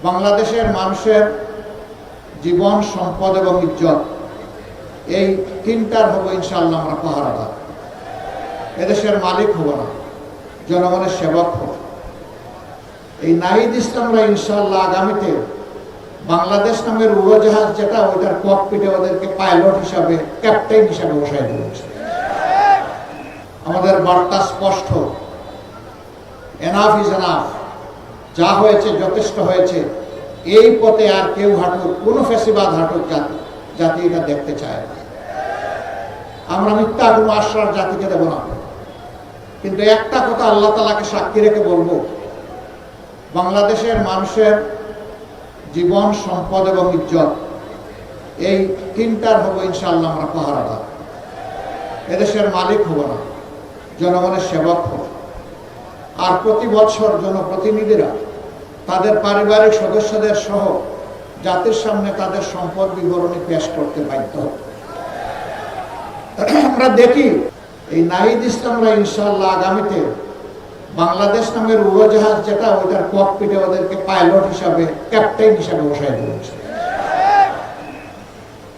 বাংলাদেশের মানুষের জীবন, সম্পদ এবং ইজ্জত এই তিনটার হব ইনশাআল্লাহ আমরা পাহারাদার। এদেশের মালিক হব না, জনগণের সেবক হব। এই নাহিদ ইসলামরা ইনশাআল্লাহ আগামীতে বাংলাদেশ নামের উড়োজাহাজ যেটা, ওইটার ককপিটে ওদেরকে পাইলট হিসাবে, ক্যাপ্টেন হিসাবে বসাই দেব। আমাদের বার্তা স্পষ্ট, এনাফ ইজ এনাফ, যা হয়েছে যথেষ্ট হয়েছে। এই পথে আর কেউ হাঁটুক, কোনো ফেসিবাদ হাঁটুক জাতি এটা দেখতে চায় না। আমরা মিথ্যা কোনো আশ্বাস জাতিকে দেব না। কিন্তু একটা কথা আল্লাহ তাআলাকে সাক্ষী রেখে বলবো, বাংলাদেশের মানুষের জীবন, সম্পদ এবং ইজ্জত এই তিনটার হব ইনশাআল্লাহ আমরা পাহারাদার। এদেশের মালিক হব না, জনগণের সেবক হব। আর প্রতি বছর জনপ্রতিনিধিরা তাদের পারিবারিক সদস্যদের সহ জাতির সামনে তাদের সম্পদ বিবরণী পেশ করতে বাধ্য হবে। আমরা দেখি এই নাহিদ ইসলামরা ইনশাআল্লাহ আগামীতে বাংলাদেশ নামের উড়োজাহাজ যেটা, ওইটার ককপিটে ওদেরকে পাইলট হিসাবে, ক্যাপ্টেন হিসাবে বসাই দেব।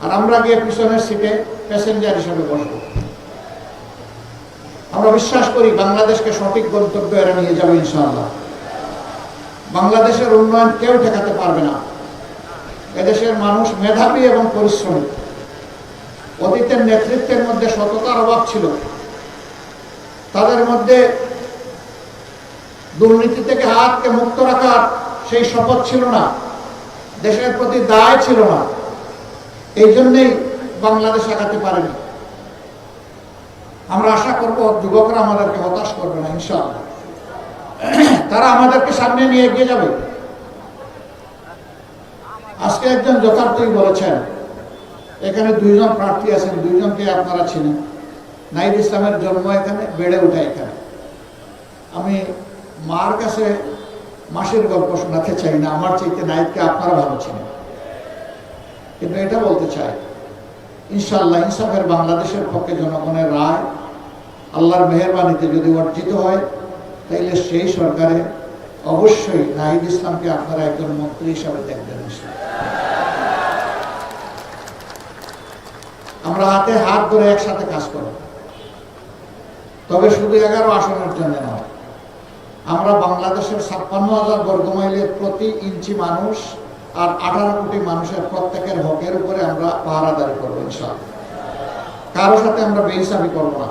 আর আমরা গিয়ে পিছনের সিটে প্যাসেঞ্জার হিসাবে বসবো। আমরা বিশ্বাস করি বাংলাদেশকে সঠিক গন্তব্যে এরা নিয়ে যাবে ইনশাআল্লাহ। বাংলাদেশের উন্নয়ন কেউ ঠেকাতে পারবে না। এদেশের মানুষ মেধাবী এবং পরিশ্রমী। অতীতের নেতৃত্বের মধ্যে সততার অভাব ছিল, তাদের মধ্যে দুর্নীতি থেকে হাতকে মুক্ত রাখার সেই শপথ ছিল না, দেশের প্রতি দায় ছিল না। এই জন্যেই বাংলাদেশ আগাতে পারেনি। আমরা আশা করব যুবকরা আমাদেরকে হতাশ করবে না ইনশাআল্লাহ। তারা আমাদেরকে সামনে নিয়ে এগিয়ে যাবে। আজকে একজন যথার্থই বলেছেন, এখানে দুইজন প্রার্থী আছেন, দুইজনকে আপনারা চিনেন। নাহিদ ইসলামের জন্ম এখানে, বেড়ে ওঠা এখানে। আমি মার কাছে মাসির গল্প শোনাতে চাই না, আমার চাইতে নাহিদকে আপনারা ভালো চিনেন। কিন্তু এটা বলতে চাই, ইনশাআল্লাহ ইনসাফের বাংলাদেশের পক্ষে জনগণের রায় আল্লাহর মেহেরবানিতে যদি অর্জিত হয়, তাইলে সেই সরকারে অবশ্যই নাহিদ ইসলামকে আপনারা একজন মন্ত্রী হিসাবে দেখবেন। আমরা হাতে হাত ধরে একসাথে কাজ করব, তবে শুধু 11 আসনের জন্য নয়। আমরা বাংলাদেশের 56,000 বর্গমাইলের প্রতি ইঞ্চি মানুষ আর 18 কোটি মানুষের প্রত্যেকের হকের উপরে আমরা পাহারাদারি করবো ইনশাআল্লাহ। কারো সাথে আমরা বেইনসাফি করবো না।